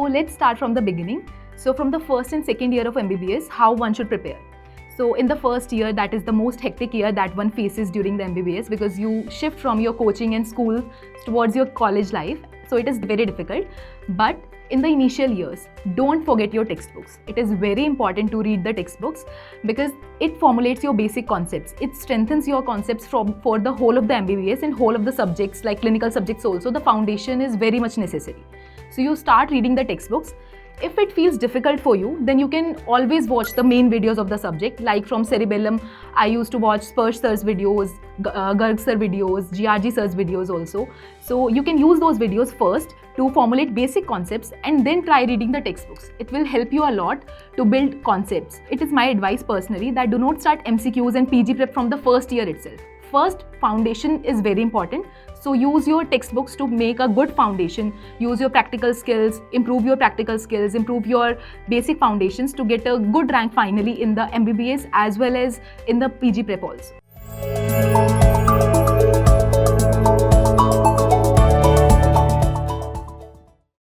let's start from the beginning. So from the first and second year of MBBS, how one should prepare. So in the first year, that is the most hectic year that one faces during the MBBS, because you shift from your coaching and school towards your college life. So it is very difficult. But in the initial years, don't forget your textbooks. It is very important to read the textbooks because it formulates your basic concepts. It strengthens your concepts for the whole of the MBBS and whole of the subjects, like clinical subjects also. The foundation is very much necessary. So you start reading the textbooks. If it feels difficult for you, then you can always watch the main videos of the subject. Like from Cerebellum, I used to watch Spurge sir's videos, Garg sir videos, GRG sir's videos also. So you can use those videos first to formulate basic concepts and then try reading the textbooks. It will help you a lot to build concepts. It is my advice personally that do not start MCQs and PG prep from the first year itself. First, foundation is very important. So use your textbooks to make a good foundation. Use your practical skills, improve your practical skills, improve your basic foundations to get a good rank finally in the MBBS as well as in the PG prep also.